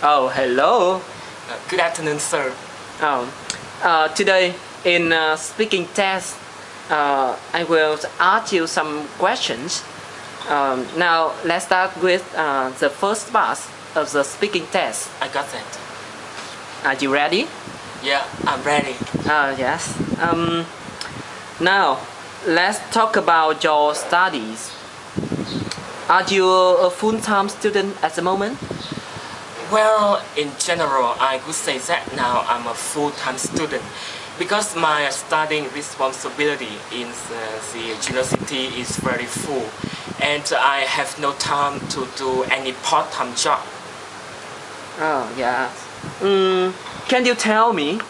Oh, hello. Good afternoon, sir. Today in speaking test, I will ask you some questions. Now let's start with the first part of the speaking test. I got that. Are you ready? Yeah, I'm ready. Yes. Now let's talk about your studies. Are you a full-time student at the moment? Well, in general, I could say that now I'm a full-time student because my studying responsibility in the university is very full and I have no time to do any part-time job. Oh, yeah. Can you tell me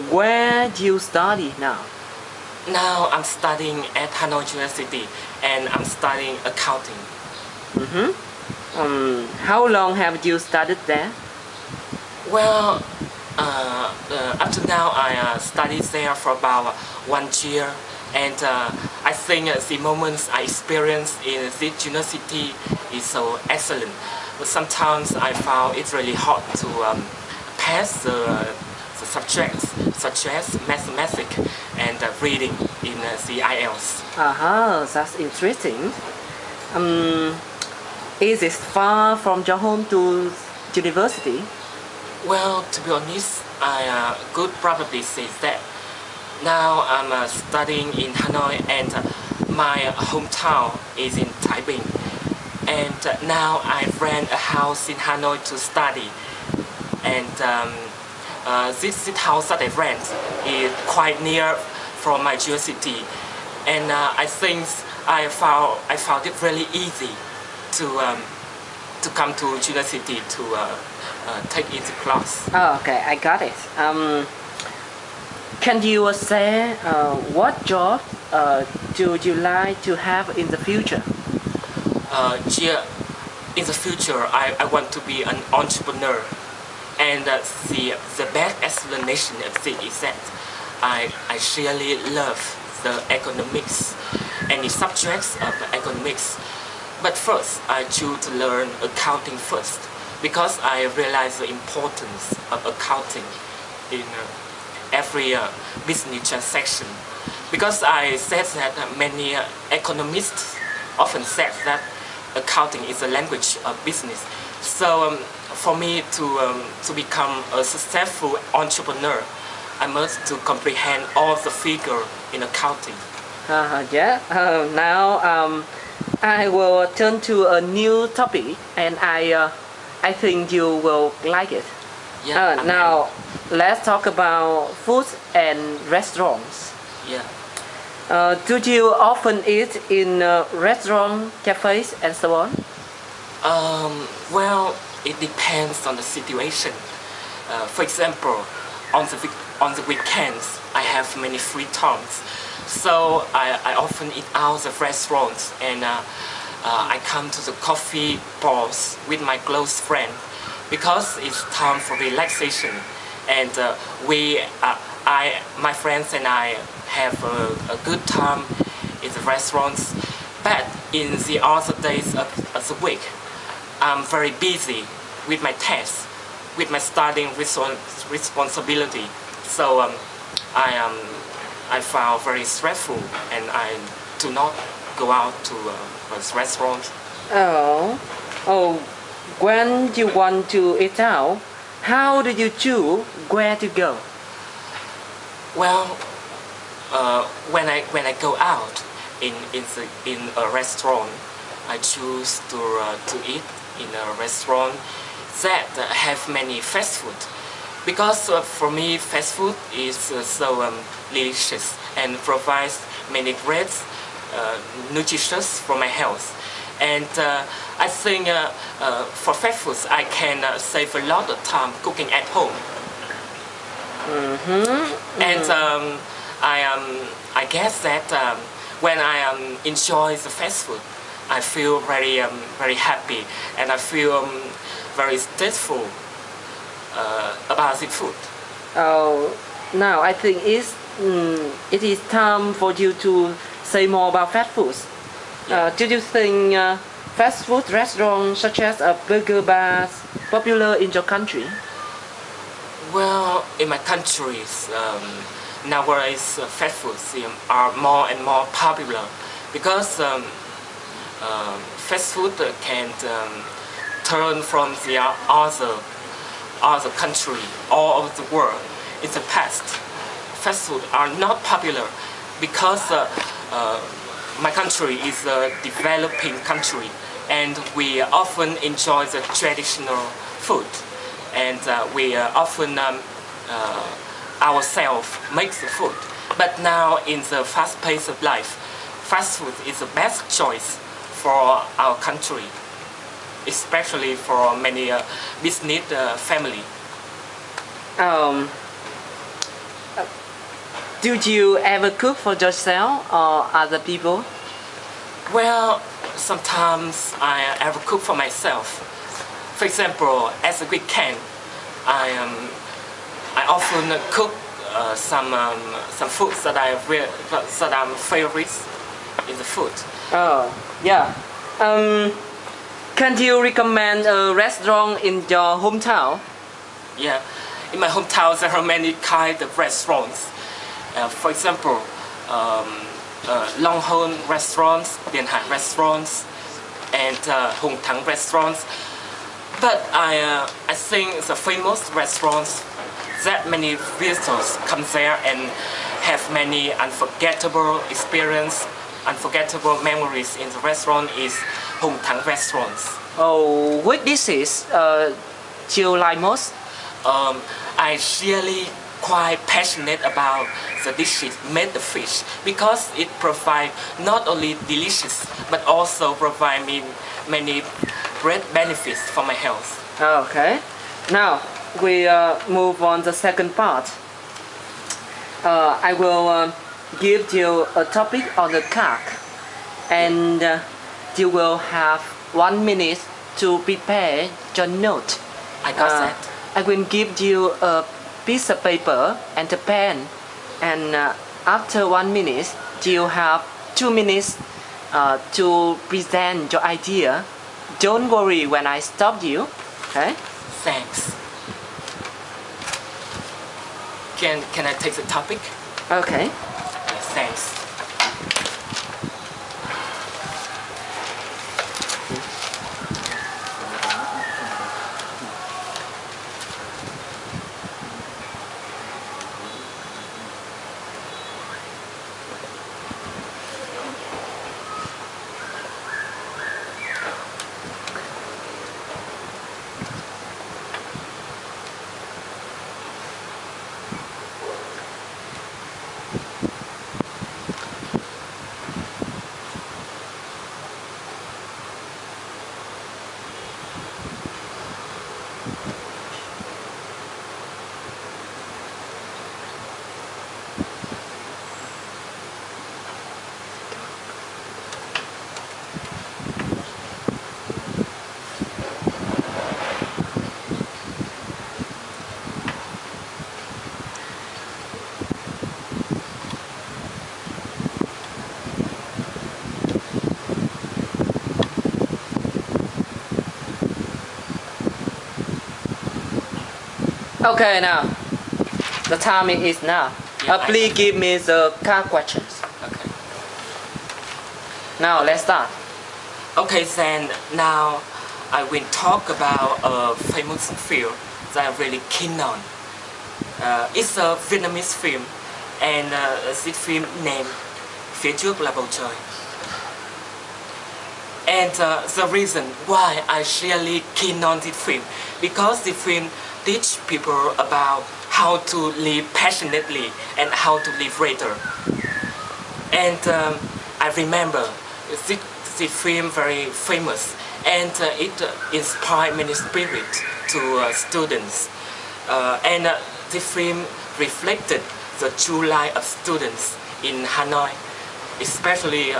where do you study now? Now I'm studying at Hanoi University and I'm studying accounting. How long have you studied there? Well, up to now I studied there for about 1 year and I think the moments I experienced in this university is so excellent. But sometimes I found it really hard to pass the subjects such as mathematics and reading in the IELTS. That's interesting. Is it far from your home to university? Well, to be honest, I could probably say that. Now I'm studying in Hanoi and my hometown is in Taipei. And now I rent a house in Hanoi to study. And this house that I rent is quite near from my university. And I think I found it really easy to come to university to take it class. Oh, okay, I got it. Can you say what job do you like to have in the future? Yeah, in the future, I want to be an entrepreneur. And the best explanation of it is that I really love the economics and the subjects of economics. But first, I choose to learn accounting first because I realize the importance of accounting in every business transaction. Because I said that many economists often said that accounting is a language of business. So for me to become a successful entrepreneur, I must to comprehend all the figures in accounting. Now I will turn to a new topic, and I think you will like it. Yeah. Now let's talk about food and restaurants. Yeah. Do you often eat in restaurant, cafes, and so on? Well, it depends on the situation. For example, on the weekends, I have many free times. So I often eat out of restaurants and I come to the coffee bars with my close friend because it's time for relaxation and my friends and I have a good time in the restaurants. But in the other days of the week, I'm very busy with my tests, with my studying responsibility. So I found very stressful and I do not go out to restaurants. When you want to eat out, how do you choose where to go? Well, when I go out in a restaurant, I choose to eat in a restaurant that have many fast food. Because for me, fast food is so delicious and provides many great nutritious for my health. And I think for fast foods, I can save a lot of time cooking at home. And I guess that when I enjoy the fast food, I feel very happy and I feel very tasteful about the food. Now I think it is time for you to say more about fast foods. Do you think fast food restaurants such as burger bars popular in your country? Well, in my countries, nowadays fast foods are more and more popular because fast food can turn from the other country all over the world. In the past, fast food are not popular because my country is a developing country and we often enjoy the traditional food and we often ourselves make the food. But now in the fast pace of life, fast food is the best choice for our country, especially for many business family. Do you ever cook for yourself or other people? Well, sometimes I ever cook for myself. For example, as a weekend, I often cook some foods that I'm favorites in the food. Oh, yeah. Can you recommend a restaurant in your hometown? Yeah, in my hometown there are many kind of restaurants. For example, Longhorn restaurants, Điện Hải restaurants, and Hùng Thắng restaurants. But I think the famous restaurants that many visitors come there and have many unforgettable experience, unforgettable memories in the restaurant is Hùng Thắng restaurants. Oh, what dishes do you like most? I really quite passionate about the dishes made of fish because it provides not only delicious but also provide me many great benefits for my health. Okay. Now we move on the second part. I will give you a topic on the card and you will have 1 minute to prepare your note. I got that. I will give you a piece of paper and a pen, and after 1 minute you have 2 minutes to present your idea. Don't worry when I stop you. Okay? Thanks. Can I take the topic? Okay. Yes, thanks. Okay, now the time is now. Yeah, Please give me the card questions. Okay. Now let's start. Okay, then now I will talk about a famous film that I'm really keen on. It's a Vietnamese film, and this film named Phía trước là bầu trời. And the reason why I really keen on this film because the film teach people about how to live passionately and how to live later. And I remember the film very famous and it inspired many spirit to students. And the film reflected the true life of students in Hanoi, especially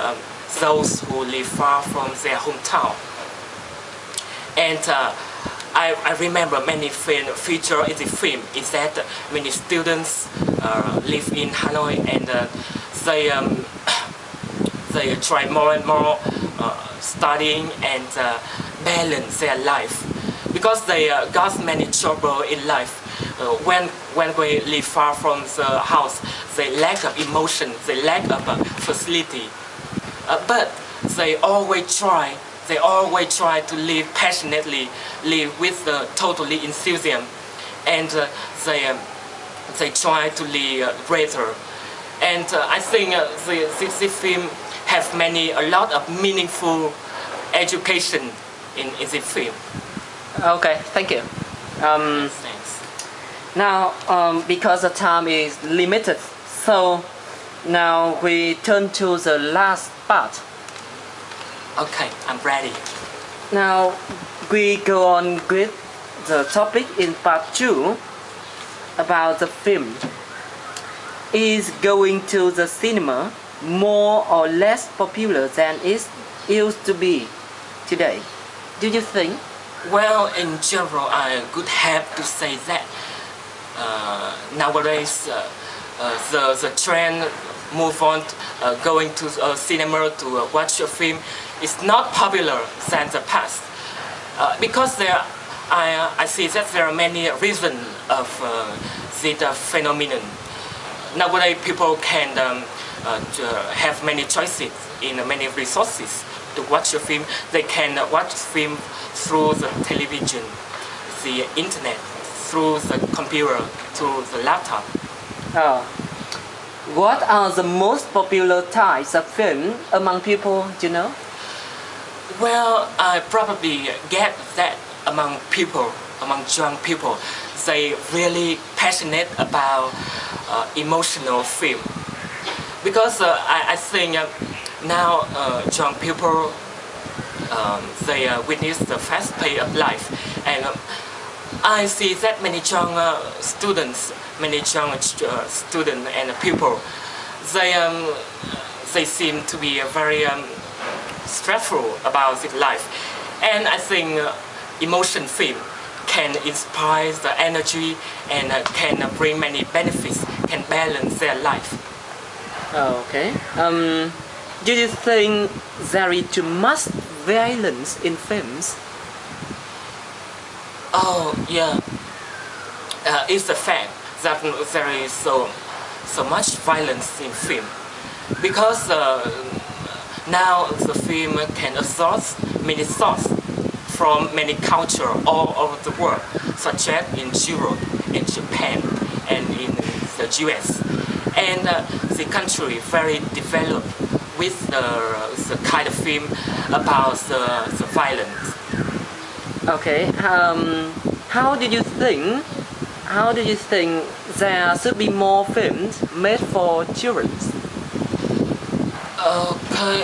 those who live far from their hometown. And I remember many features in the film is that many students live in Hanoi and they try more and more studying and balance their life, because they got many trouble in life. When we live far from the house, they lack of emotion, they lack of facility. But they always try to live passionately, live with totally enthusiasm, and they try to live greater. And I think this film has a lot of meaningful education in this film. Okay, thank you. Thanks. Now, because the time is limited, so now we turn to the last part. Okay, I'm ready. Now we go on with the topic in part 2 about the film. Is going to the cinema more or less popular than it used to be today? Do you think? Well, in general, I would have to say that nowadays the trend move on going to a cinema to watch a film is not popular than the past, because I see that there are many reasons of this phenomenon. Nowadays people can have many choices in many resources to watch a film. They can watch film through the television, the internet, through the computer, through the laptop. What are the most popular types of film among people, do you know? Well, I probably get that among young people, they really passionate about emotional film, because I think now young people they witness the fast pace of life, and I see that many young students and people, they seem to be very stressful about their life, and I think emotion film can inspire the energy and can bring many benefits, can balance their life. Okay. Do you think there is too much violence in films? Oh yeah, it's a fact that there is so much violence in film, because now the film can absorb many thoughts from many cultures all over the world, such as in Europe, in Japan, and in the US. And the country very developed with the kind of film about the violence. Okay. How do you think there should be more films made for children? Okay,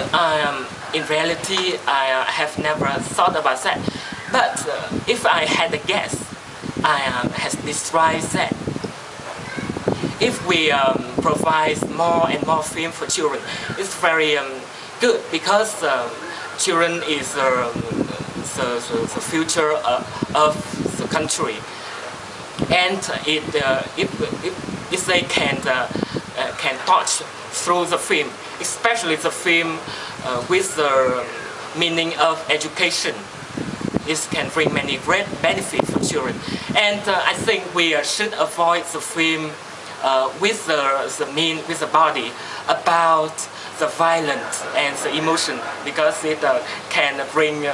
in reality, I have never thought about that. But if I had a guess, I has described that if we provide more and more film for children, it's very good, because children is the future of the country, and if they can touch through the film, especially the film with the meaning of education, it can bring many great benefits for children. And I think we should avoid the film with the body about the violence and the emotion, because it can bring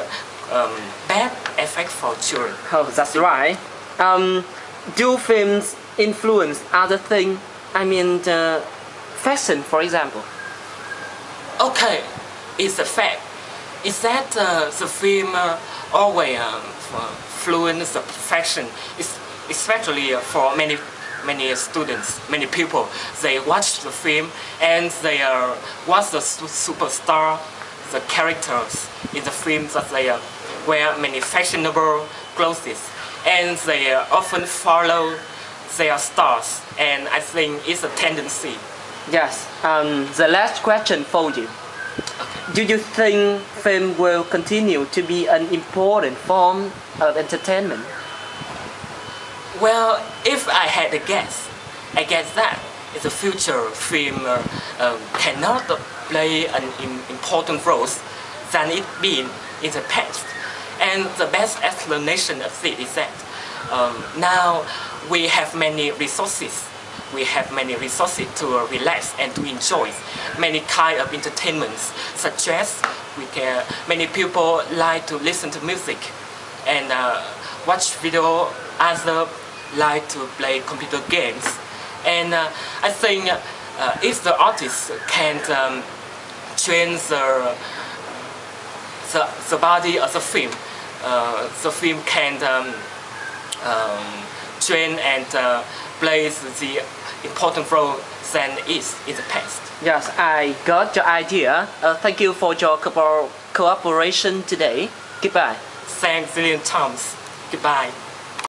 bad effect for children. Oh, that's right. Do films influence other things? I mean, fashion, for example. Okay, it's a fact. Is that the film always influence the fashion, especially for many students, many people. They watch the film and they watch the superstar, the characters in the film, that they wear many fashionable clothes, and they often follow their stars, and I think it's a tendency. Yes. The last question for you. Okay. Do you think film will continue to be an important form of entertainment? Well, if I had a guess, I guess that in the future film cannot play an important role than it been in the past. And the best explanation of it is that now we have many resources. We have many resources to relax and to enjoy many kind of entertainments, such as many people like to listen to music and watch video. Others like to play computer games. And I think if the artist can train the body of the film can train and plays the important role than is in the past. Yes, I got your idea. Thank you for your cooperation today. Goodbye. Thanks, Luyện. Goodbye.